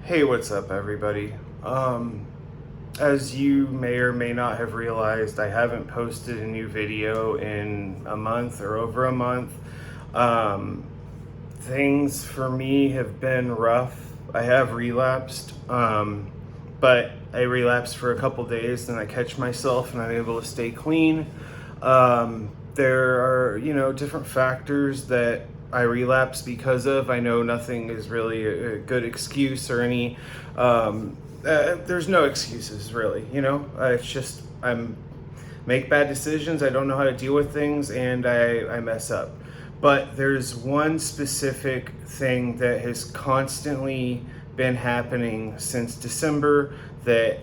Hey, what's up, everybody? As you may or may not have realized, I haven't posted a new video in a month or over a month. Um, Things for me have been rough. I have relapsed, but I relapsed for a couple days, then I catch myself and I'm able to stay clean. There are, different factors that I relapse because of. I know nothing is really a good excuse or any. There's no excuses really. It's just I'm make bad decisions. I don't know how to deal with things, and I mess up. But there's one specific thing that has constantly been happening since December that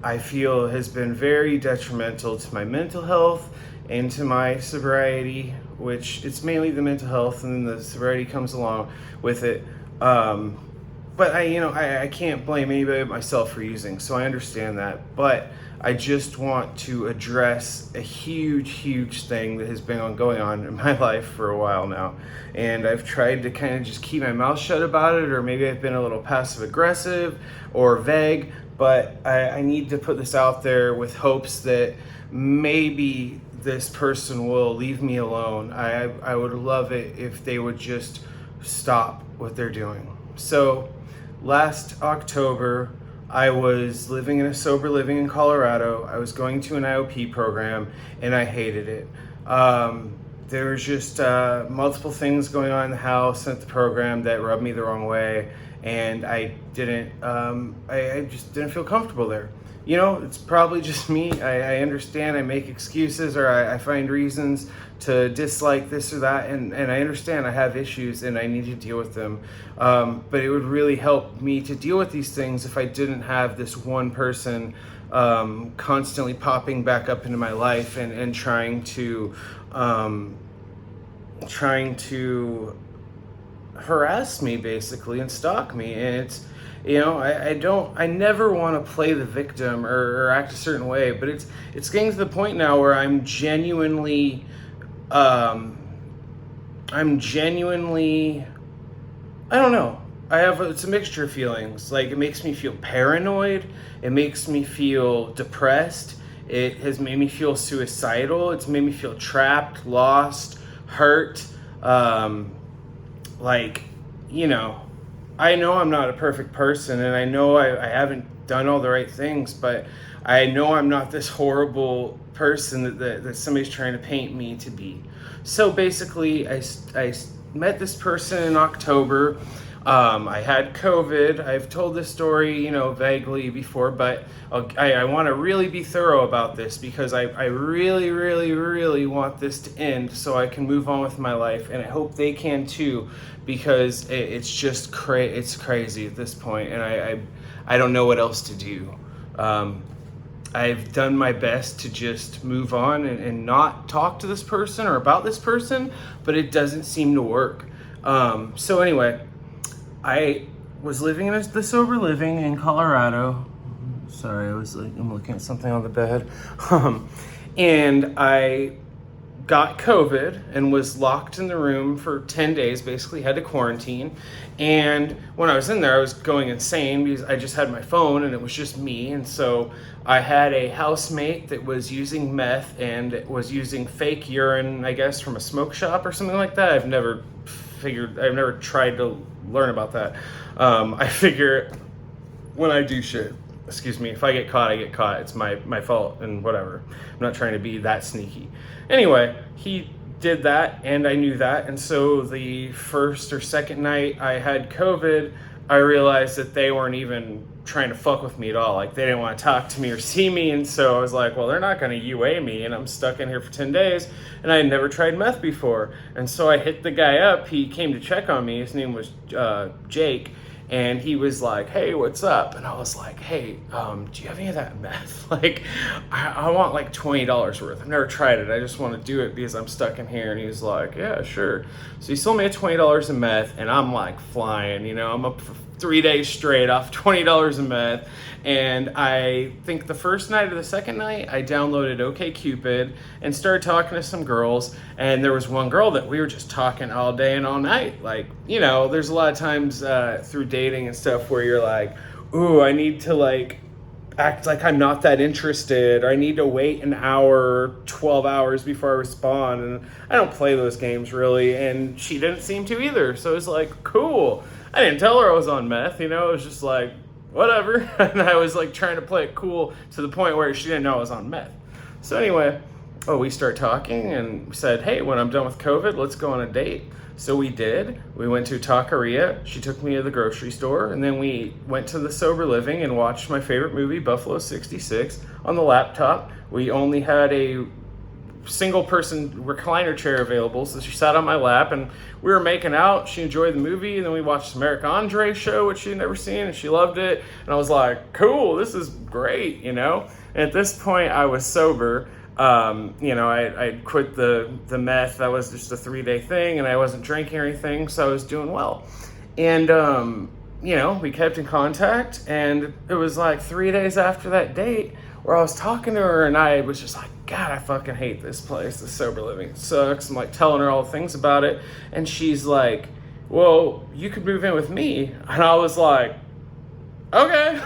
I feel has been very detrimental to my mental health and to my sobriety, which it's mainly the mental health, and then the sobriety comes along with it. But I can't blame anybody but myself for using, so I understand that. But I just want to address a huge thing that has been going on in my life for a while now. And I've tried to kind of just keep my mouth shut about it, or maybe I've been a little passive aggressive or vague, but I need to put this out there with hopes that maybe this person will leave me alone. I would love it if they would just stop what they're doing. So last October, I was living in a sober living in Colorado. I was going to an IOP program, and I hated it. There was just multiple things going on in the house and at the program that rubbed me the wrong way, and I just didn't feel comfortable there. It's probably just me. I understand I make excuses, or I find reasons to dislike this or that, and I understand I have issues and I need to deal with them. But it would really help me to deal with these things if I didn't have this one person constantly popping back up into my life and trying to harass me basically and stalk me. And it's I never want to play the victim or act a certain way, but it's getting to the point now where I'm genuinely I don't know. It's a mixture of feelings. Like, it makes me feel paranoid. It makes me feel depressed. It has made me feel suicidal. It's made me feel trapped, lost, hurt. I know I'm not a perfect person, and I know I haven't done all the right things, but I know I'm not this horrible person that somebody's trying to paint me to be. So basically, I met this person in October. I had COVID. I've told this story, vaguely before, but I want to really be thorough about this because I really want this to end so I can move on with my life, and I hope they can too, because it's just it's crazy at this point, and I don't know what else to do. I've done my best to just move on and not talk to this person or about this person, but it doesn't seem to work. So anyway, I was living in the sober living in Colorado. Sorry, I'm looking at something on the bed. And I got COVID and was locked in the room for 10 days, basically had to quarantine. And when I was in there, I was going insane because I just had my phone and it was just me. And so I had a housemate that was using meth and was using fake urine, I guess, from a smoke shop or something like that. I've never tried to learn about that. I figure when I do shit, if I get caught, I get caught. It's my fault and whatever. I'm not trying to be that sneaky. Anyway, he did that and I knew that. And so the first or second night I had COVID, I realized that they weren't even trying to fuck with me at all. Like, they didn't want to talk to me or see me. And so I was like, well, they're not going to UA me, and I'm stuck in here for 10 days. And I had never tried meth before. And so I hit the guy up. He came to check on me. His name was Jake. And he was like, hey, what's up? And I was like, hey, do you have any of that meth? Like, I want like $20 worth. I've never tried it. I just want to do it because I'm stuck in here. And he was like, yeah, sure. So he sold me $20 of meth, and I'm like flying, I'm up for 3 days straight off $20 of meth. And I think the first night or the second night, I downloaded OkCupid and started talking to some girls. And there was one girl that we were just talking all day and all night. Like, you know, there's a lot of times through dating and stuff where you're like, ooh, I need to like act like I'm not that interested, or I need to wait an hour, 12 hours before I respond. And I don't play those games really. And she didn't seem to either. So it was like, cool. I didn't tell her I was on meth, you know, it was just like, whatever. And I was like trying to play it cool to the point where she didn't know I was on meth. So anyway, we start talking and we said, hey, when I'm done with COVID, let's go on a date. So we did. We went to Taqueria. She took me to the grocery store, and then we went to the Sober Living and watched my favorite movie, Buffalo 66, on the laptop. We only had a single person recliner chair available, so she sat on my lap and we were making out. She enjoyed the movie, and then we watched the Eric Andre show, which she'd never seen, and she loved it. And I was like, cool, this is great, you know. And at this point I was sober. You know, I quit the meth. That was just a 3-day thing, and I wasn't drinking or anything, so I was doing well. And you know, we kept in contact, and it was like 3 days after that date where I was talking to her, and I was just like, God, I fucking hate this place. The Sober Living sucks. I'm like telling her all the things about it, and she's like, well, you could move in with me. And I was like, okay.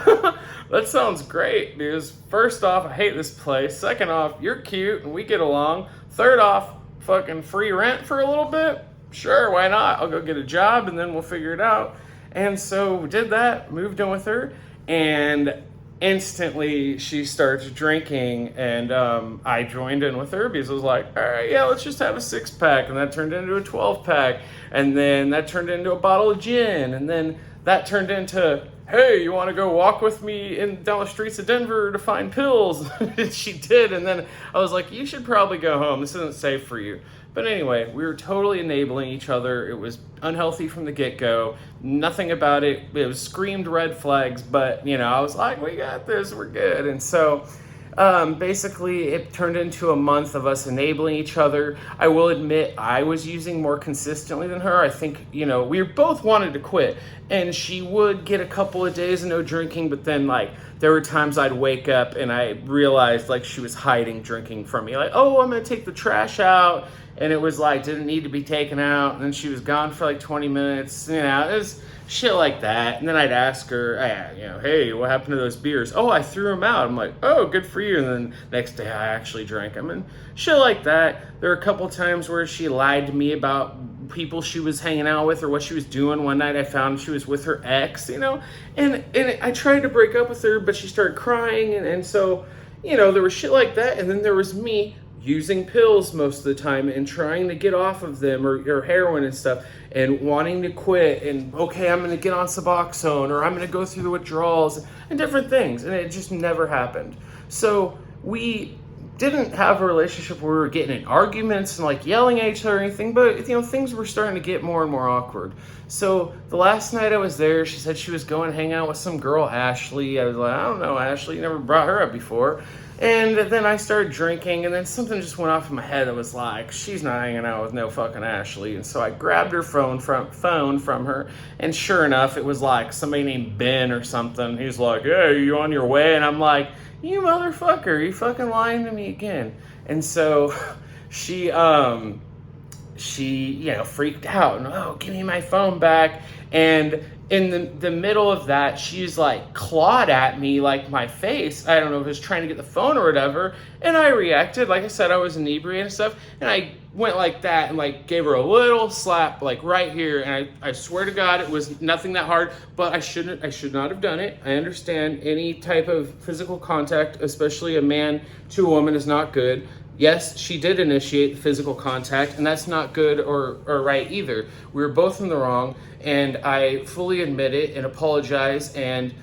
That sounds great, because first off, I hate this place. Second off, you're cute and we get along. Third off, fucking free rent for a little bit? Sure, why not? I'll go get a job and then we'll figure it out. And so we did that, moved in with her, and instantly she started drinking, and I joined in with her because I was like, all right, yeah, let's just have a 6-pack. And that turned into a 12-pack. And then that turned into a bottle of gin. And then that turned into, hey, you want to go walk with me down the streets of Denver to find pills? And she did. And then I was like, you should probably go home. This isn't safe for you. But anyway, we were totally enabling each other. It was unhealthy from the get-go. Nothing about it. It was screamed red flags. But, you know, I was like, we got this. We're good. And so basically, it turned into a month of us enabling each other. I will admit I was using more consistently than her. I think, you know, we both wanted to quit. And she would get a couple of days of no drinking, but then, like, there were times I'd wake up and I realized, like, she was hiding drinking from me. Like, oh, I'm going to take the trash out. And it was, like, didn't need to be taken out. And then she was gone for, like, 20 minutes. You know, it was shit like that. And then I'd ask her, you know, hey, what happened to those beers? Oh, I threw them out. I'm like, oh, good for you. And then next day I actually drank them and shit like that. There were a couple times where she lied to me about people she was hanging out with or what she was doing. One night I found she was with her ex, you know, and I tried to break up with her, but she started crying. And so, you know, there was shit like that. And then there was me using pills most of the time and trying to get off of them, or heroin and stuff, and wanting to quit, and okay, I'm going to get on Suboxone, or I'm going to go through the withdrawals and different things, and it just never happened. So we didn't have a relationship where we were getting in arguments and like yelling at each other or anything, but you know, things were starting to get more and more awkward. So the last night I was there, she said she was going to hang out with some girl, Ashley. I was like, I don't know, Ashley, you never brought her up before. And then I started drinking, and then something just went off in my head that was like, she's not hanging out with no fucking Ashley. And so I grabbed her phone from her, and sure enough, it was like somebody named Ben or something. He's like, hey, are you on your way? And I'm like, you motherfucker, you fucking lying to me again. And so she you know, freaked out and, oh, give me my phone back. And in the middle of that, she's like clawed at me, like my face. I don't know if it was trying to get the phone or whatever. And I reacted. Like I said, I was inebriated and stuff. And I went like that and like gave her a little slap, like right here. And I swear to God, it was nothing that hard, but I should not have done it. I understand any type of physical contact, especially a man to a woman, is not good. Yes, she did initiate the physical contact, and that's not good or right either. We were both in the wrong, and I fully admit it and apologize. And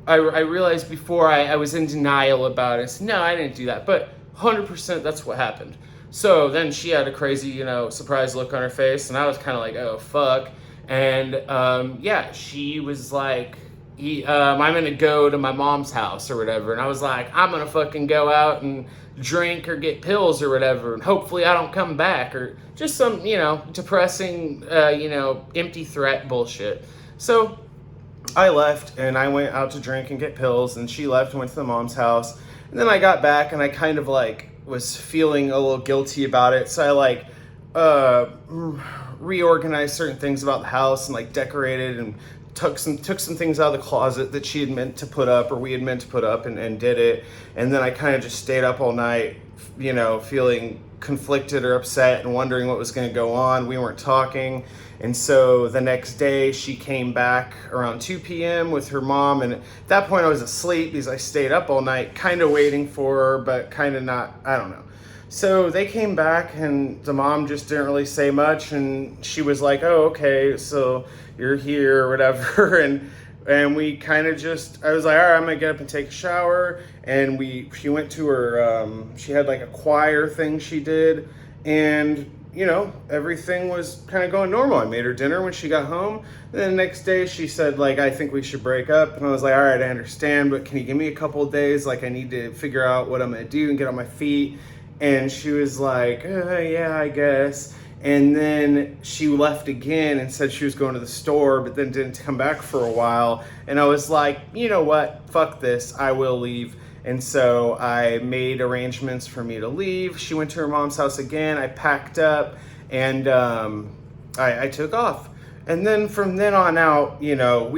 I realized before I was in denial about it. No, I didn't do that, but 100% that's what happened. So then she had a crazy, you know, surprised look on her face, and I was kind of like, oh, fuck. And yeah, she was like, I'm gonna go to my mom's house or whatever. And I was like, I'm gonna fucking go out and drink or get pills or whatever, and hopefully I don't come back, or just some, you know, depressing, you know, empty threat bullshit. So I left and I went out to drink and get pills, and she left and went to the mom's house. And then I got back and I kind of like was feeling a little guilty about it. So I like uh, reorganized certain things about the house and like decorated and took some things out of the closet that she had meant to put up, or we had meant to put up, and did it. And then I kind of just stayed up all night, you know, feeling conflicted or upset and wondering what was going to go on. We weren't talking. And so the next day she came back around 2 p.m. with her mom. And at that point I was asleep because I stayed up all night kind of waiting for her, but kind of not, I don't know. So they came back and the mom just didn't really say much. And she was like, oh, okay, so you're here or whatever. And we kind of just, I was like, all right, I'm gonna get up and take a shower. And she went to her, she had like a choir thing she did. And you know, everything was kind of going normal. I made her dinner when she got home. And then the next day she said, like, I think we should break up. And I was like, all right, I understand, but can you give me a couple of days? Like, I need to figure out what I'm going to do and get on my feet. And she was like, yeah, I guess. And then she left again and said she was going to the store, but then didn't come back for a while. And I was like, you know what? Fuck this. I will leave. And so I made arrangements for me to leave. She went to her mom's house again. I packed up and I took off. And then from then on out, you know,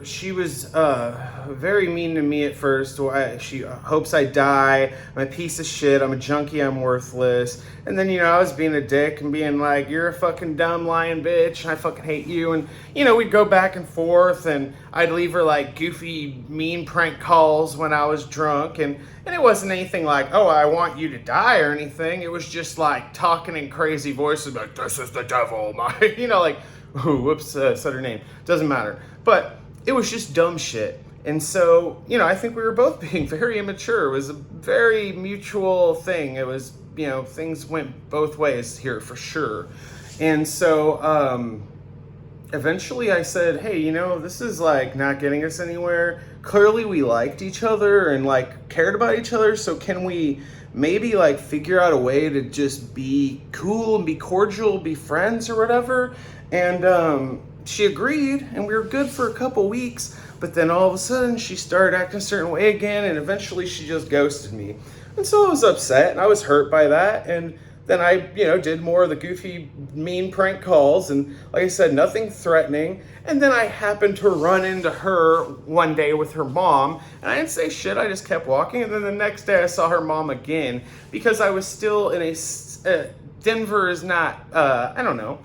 she was very mean to me at first. She hopes I die. I'm a piece of shit. I'm a junkie. I'm worthless. And then, you know, I was being a dick and being like, you're a fucking dumb lying bitch. I fucking hate you. And, you know, we'd go back and forth and I'd leave her like goofy, mean prank calls when I was drunk. And it wasn't anything like, oh, I want you to die or anything. It was just like talking in crazy voices like, this is the devil. You know, like, ooh, whoops, said her name. Doesn't matter. But it was just dumb shit. And so, you know, I think we were both being very immature. It was a very mutual thing. It was, you know, things went both ways here for sure. And so eventually I said, hey, you know, this is like not getting us anywhere. Clearly we liked each other and like cared about each other. So can we maybe like figure out a way to just be cool and be cordial, be friends or whatever? And she agreed, and we were good for a couple weeks, but then all of a sudden she started acting a certain way again, and eventually she just ghosted me. And so I was upset, and I was hurt by that, and then I, you know, did more of the goofy, mean prank calls, and like I said, nothing threatening. And then I happened to run into her one day with her mom, and I didn't say shit, I just kept walking, and then the next day I saw her mom again, because I was still in Denver is not, I don't know,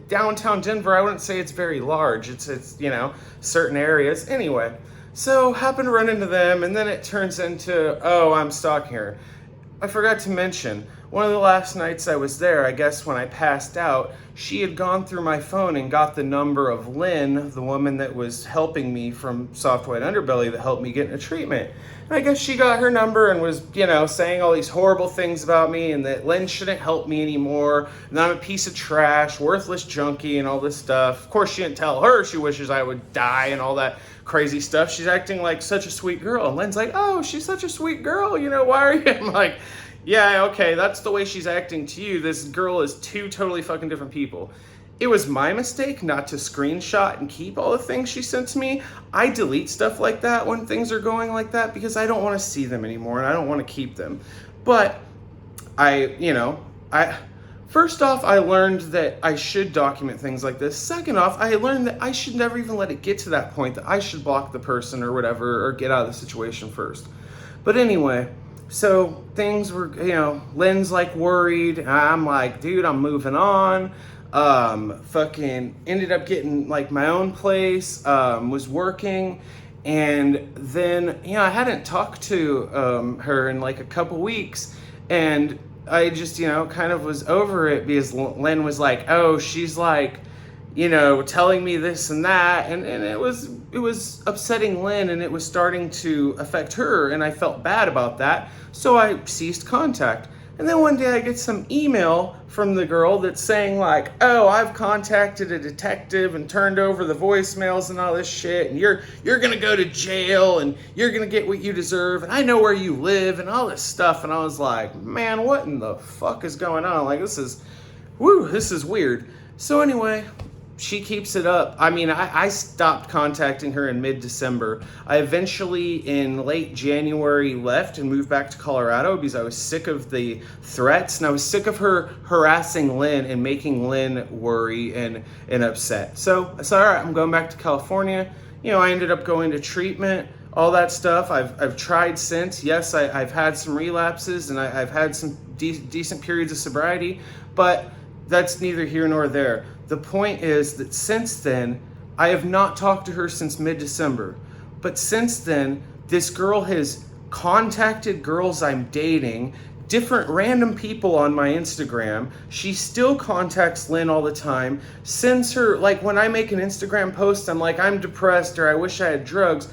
downtown Denver, I wouldn't say it's very large. It's you know, certain areas. Anyway, so happened to run into them, and then it turns into, oh, I'm stalking her. I forgot to mention, one of the last nights I was there, I guess when I passed out, she had gone through my phone and got the number of Lynn, the woman that was helping me from Soft White Underbelly that helped me get into treatment. And I guess she got her number and was, you know, saying all these horrible things about me and that Lynn shouldn't help me anymore, and I'm a piece of trash, worthless junkie and all this stuff. Of course, she didn't tell her she wishes I would die and all that crazy stuff. She's acting like such a sweet girl. And Lynn's like, oh, she's such a sweet girl, you know, why are you? I'm like, yeah, okay, that's the way she's acting to you. This girl is two totally fucking different people. It was my mistake not to screenshot and keep all the things she sent to me. I delete stuff like that when things are going like that because I don't want to see them anymore and I don't want to keep them. But first off, I learned that I should document things like this. Second off, I learned that I should never even let it get to that point, that I should block the person or whatever, or get out of the situation first. But anyway, so things were, you know, Lynn's like worried. I'm like, dude, I'm moving on. Fucking ended up getting like my own place, was working. And then, you know, I hadn't talked to her in like a couple weeks. And I just, you know, kind of was over it because Lynn was like, oh, she's like, you know, telling me this and that. And it was upsetting Lynn and it was starting to affect her. And I felt bad about that. So I ceased contact. And then one day I get some email from the girl that's saying like, oh, I've contacted a detective and turned over the voicemails and all this shit. And you're going to go to jail and you're going to get what you deserve. And I know where you live and all this stuff. And I was like, man, what in the fuck is going on? Like, this is weird. So anyway, she keeps it up. I mean, I stopped contacting her in mid-December. I eventually, in late January, left and moved back to Colorado because I was sick of the threats, and I was sick of her harassing Lynn and making Lynn worry and upset. So I said, all right, I'm going back to California. You know, I ended up going to treatment, all that stuff. I've tried since. Yes, I've had some relapses, and I've had some decent periods of sobriety, but that's neither here nor there. The point is that since then, I have not talked to her since mid-December. But since then, this girl has contacted girls I'm dating, different random people on my Instagram. She still contacts Lynn all the time, sends her, like when I make an Instagram post, I'm like, I'm depressed or I wish I had drugs.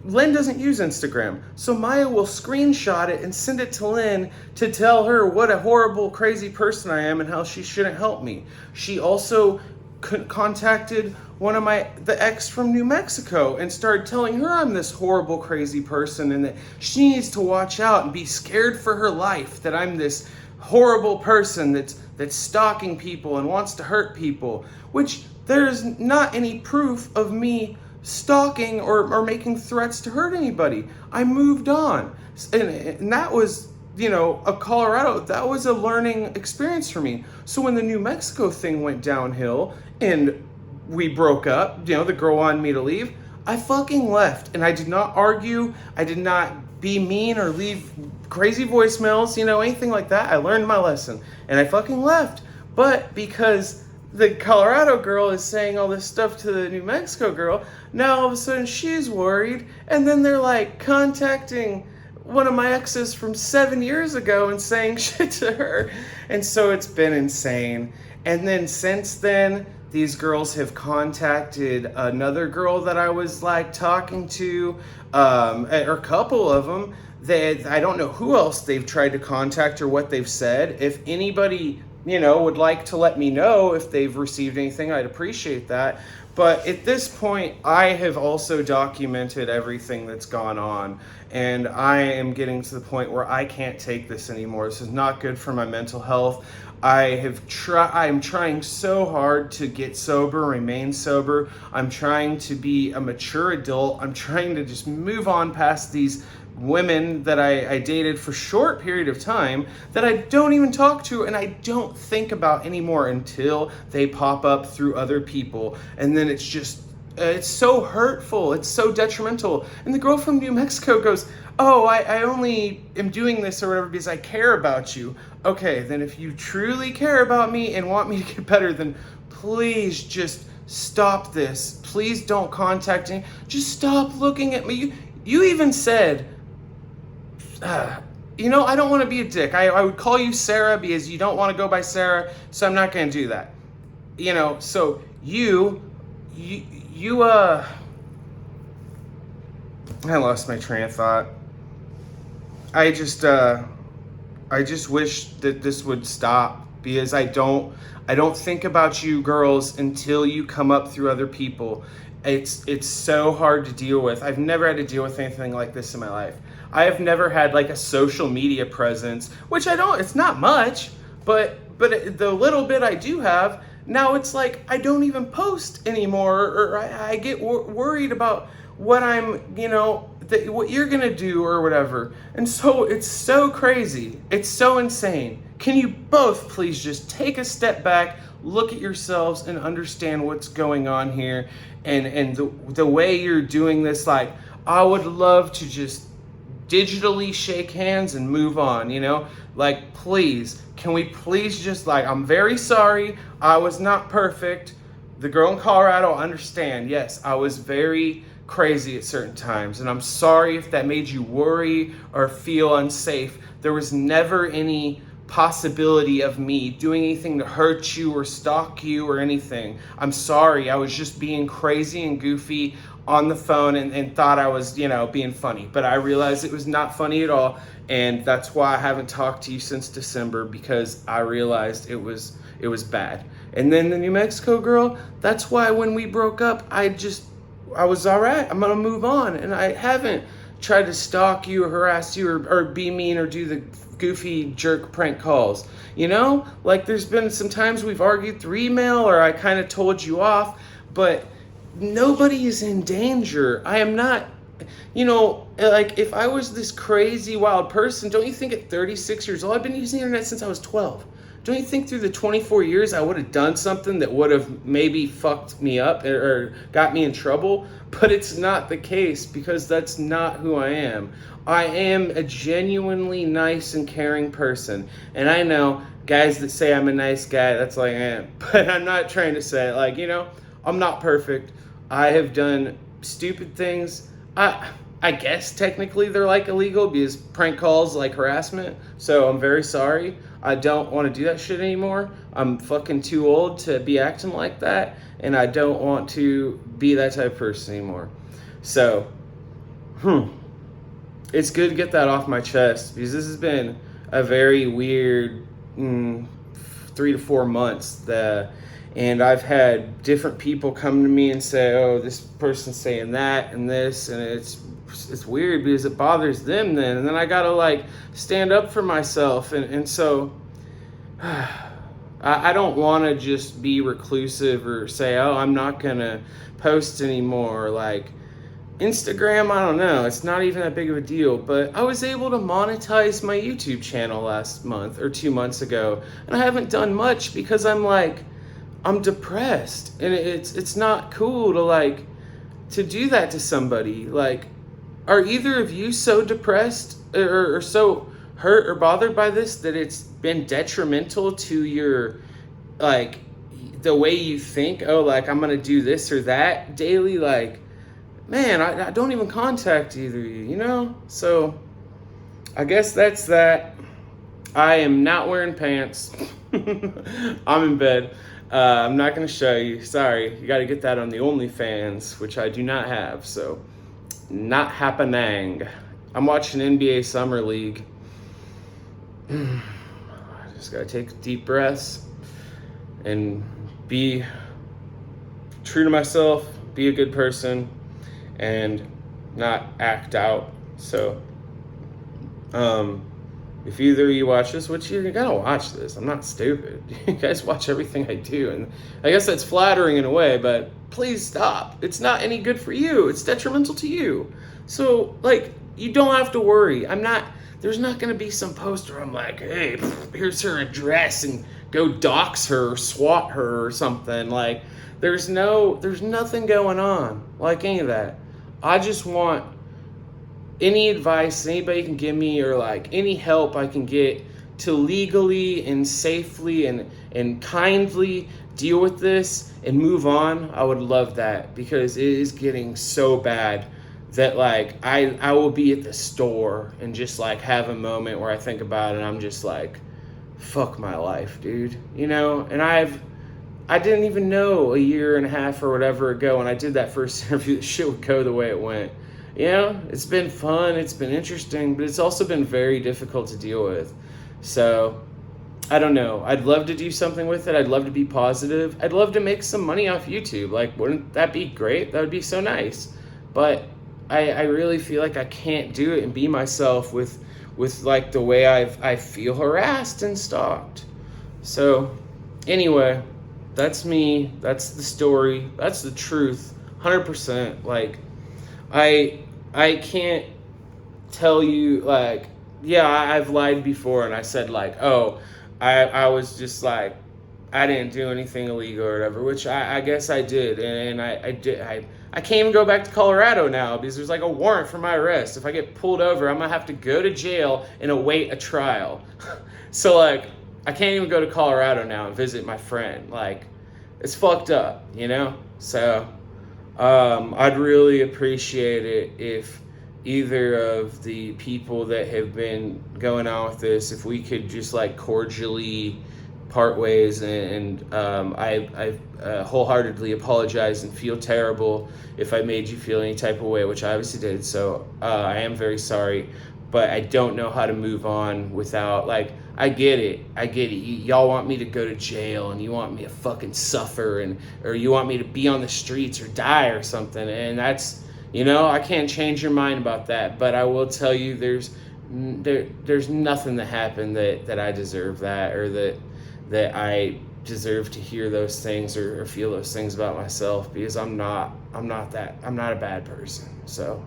Lynn doesn't use Instagram, so Maya will screenshot it and send it to Lynn to tell her what a horrible, crazy person I am and how she shouldn't help me. She also contacted the ex from New Mexico and started telling her I'm this horrible, crazy person and that she needs to watch out and be scared for her life, that I'm this horrible person that's stalking people and wants to hurt people, which there's not any proof of me stalking or making threats to hurt anybody. I moved on. And that was, Colorado, that was a learning experience for me. So when the New Mexico thing went downhill and we broke up, the girl wanted me to leave, I fucking left. And I did not argue. I did not be mean or leave crazy voicemails, anything like that. I learned my lesson and I fucking left. But because the Colorado girl is saying all this stuff to the New Mexico girl, now all of a sudden she's worried, and then they're like contacting one of my exes from 7 years ago and saying shit to her. And so it's been insane. And then since then, these girls have contacted another girl that I was like talking to, or a couple of them. I don't know who else they've tried to contact or what they've said. If anybody would like to let me know if they've received anything, I'd appreciate that. But at this point, I have also documented everything that's gone on, and I am getting to the point where I can't take this anymore. This is not good for my mental health. I'm trying so hard to get sober, remain sober. I'm trying to be a mature adult. I'm trying to just move on past these women that I dated for a short period of time that I don't even talk to and I don't think about anymore until they pop up through other people. And then it's just, it's so hurtful. It's so detrimental. And the girl from New Mexico goes, oh, I only am doing this or whatever because I care about you. Okay, then if you truly care about me and want me to get better, then please just stop this. Please don't contact me. Just stop looking at me. You even said, I don't want to be a dick. I would call you Sarah because you don't want to go by Sarah, so I'm not going to do that. So I lost my train of thought. I just wish that this would stop because I don't think about you girls until you come up through other people. It's so hard to deal with. I've never had to deal with anything like this in my life. I have never had like a social media presence, which it's not much, but the little bit I do have, now it's like I don't even post anymore, or I get worried about what what you're gonna do or whatever. And so it's so crazy. It's so insane. Can you both please just take a step back, look at yourselves and understand what's going on here and the way you're doing this? Like, I would love to just digitally shake hands and move on, like, please, can we please just I'm very sorry. I was not perfect. The girl in Colorado, understand. Yes, I was very crazy at certain times, and I'm sorry if that made you worry or feel unsafe. There was never any possibility of me doing anything to hurt you or stalk you or anything. I'm sorry. I was just being crazy and goofy on the phone and thought I was, being funny. But I realized it was not funny at all, and that's why I haven't talked to you since December, because I realized it was bad. And then the New Mexico girl, that's why when we broke up, I was all right. I'm gonna move on, and I haven't try to stalk you or harass you or be mean or do the goofy jerk prank calls. You know, like there's been some times we've argued through email or I kind of told you off, but nobody is in danger. I am not, you know, like if I was this crazy wild person, don't you think at 36 years old, I've been using the internet since I was 12. Don't you think through the 24 years I would have done something that would have maybe fucked me up or got me in trouble? But it's not the case because that's not who I am. I am a genuinely nice and caring person. And I know guys that say I'm a nice guy, that's like I am. But I'm not trying to say, like, you know, I'm not perfect. I have done stupid things. I guess technically they're like illegal because prank calls like harassment. So I'm very sorry. I don't want to do that shit anymore. I'm fucking too old to be acting like that. And I don't want to be that type of person anymore. So, it's good to get that off my chest because this has been a very weird 3 to 4 months. And I've had different people come to me and say, oh, this person's saying that and this, and it's weird because it bothers them then. And then I gotta like stand up for myself. And so I don't want to just be reclusive or say, oh, I'm not gonna post anymore. Like Instagram, I don't know, it's not even that big of a deal, but I was able to monetize my YouTube channel last month or 2 months ago. And I haven't done much because I'm depressed, and it's not cool to do that to somebody. Like, are either of you so depressed or so hurt or bothered by this that it's been detrimental to your, like, the way you think? Oh, like, I'm gonna do this or that daily. Like, man, I don't even contact either of you, you know? So I guess that's that. I am not wearing pants. I'm in bed. I'm not going to show you. Sorry. You got to get that on the OnlyFans, which I do not have. So, not happening. I'm watching NBA Summer League. I just got to take deep breaths and be true to myself, be a good person, and not act out. So, if either of you watch this, which you're gonna watch this, I'm not stupid. You guys watch everything I do, and I guess that's flattering in a way, but please stop. It's not any good for you. It's detrimental to you. So, like, you don't have to worry. There's not gonna be some post where I'm like, hey, here's her address and go dox her or swat her or something. Like, there's nothing going on like any of that. I just want any advice anybody can give me or like any help I can get to legally and safely and kindly deal with this and move on. I would love that because it is getting so bad that like I will be at the store and just like have a moment where I think about it and I'm just like, fuck my life, dude. You know, and I didn't even know a year and a half or whatever ago when I did that first interview that shit would go the way it went. You know, it's been fun, it's been interesting, but it's also been very difficult to deal with. So, I don't know. I'd love to do something with it. I'd love to be positive. I'd love to make some money off YouTube. Like, wouldn't that be great? That would be so nice. But I really feel like I can't do it and be myself with like the way I feel harassed and stalked. So, anyway, that's me. That's the story. That's the truth. 100%. Like, I can't tell you, like, yeah, I've lied before and I said, like, oh, I was just like, I didn't do anything illegal or whatever, which I guess I did. And I can't even go back to Colorado now because there's like a warrant for my arrest. If I get pulled over, I'm going to have to go to jail and await a trial. So, like, I can't even go to Colorado now and visit my friend. Like, it's fucked up, you know? So I'd really appreciate it if either of the people that have been going on with this, if we could just like cordially part ways. And I wholeheartedly apologize and feel terrible if I made you feel any type of way, which I obviously did. So I am very sorry, but I don't know how to move on without, like, I get it. Y'all want me to go to jail and you want me to fucking suffer or you want me to be on the streets or die or something. And that's, You know, I can't change your mind about that, but I will tell you there's nothing that happened that I deserve that, or that I deserve to hear those things, or feel those things about myself, because I'm not a bad person. So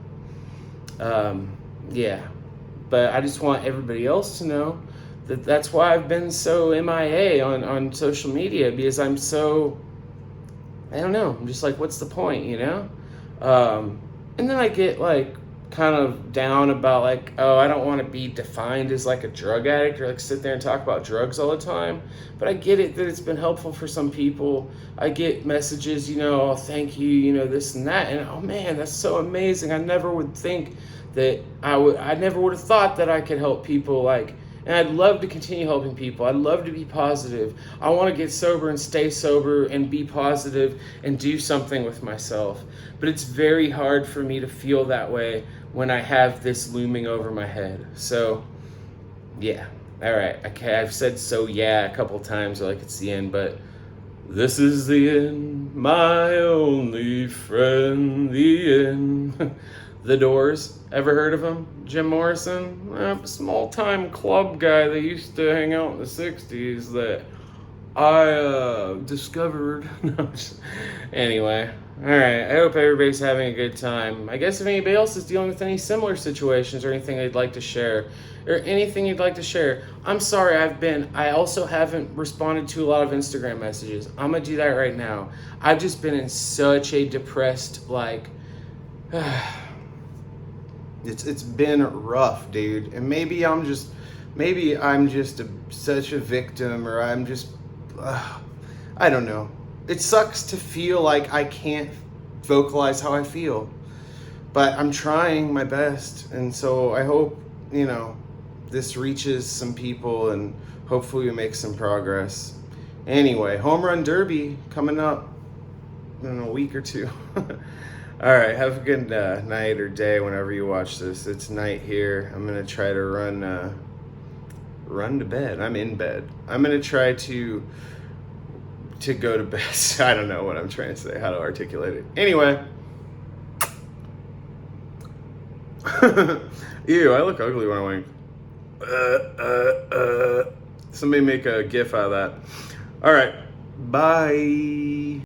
yeah, but I just want everybody else to know that that's why I've been so MIA on social media, because I'm so, I don't know, I'm just like, what's the point, you know? And then I get like kind of down about like, oh, I don't want to be defined as like a drug addict, or like sit there and talk about drugs all the time. But I get it that it's been helpful for some people. I get messages, you know, oh, thank you, you know, this and that. And oh man, that's so amazing. I never would think that I never would have thought that I could help people, like, and I'd love to continue helping people. I'd love to be positive. I want to get sober and stay sober and be positive and do something with myself. But it's very hard for me to feel that way when I have this looming over my head. So, yeah. All right. Okay. I've said so yeah a couple times, like it's the end, but this is the end, my only friend, the end. The Doors, ever heard of him? Jim Morrison, a small-time club guy that used to hang out in the 60s that I discovered. Anyway, all right, I hope everybody's having a good time. I guess if anybody else is dealing with any similar situations or anything they'd like to share, or anything you'd like to share, I'm sorry I also haven't responded to a lot of Instagram messages. I'm going to do that right now. I've just been in such a depressed, like... It's been rough, dude, and maybe I'm just such a victim, or I'm just I don't know. It sucks to feel like I can't vocalize how I feel, but I'm trying my best, and so I hope, you know, this reaches some people, and hopefully we make some progress. Anyway, home run derby coming up in a week or two. All right, have a good night or day whenever you watch this. It's night here. I'm gonna try to run to bed. I'm in bed. I'm gonna try to go to bed. I don't know what I'm trying to say, how to articulate it. Anyway. Ew, I look ugly when I wink. Somebody make a gif out of that. All right, bye.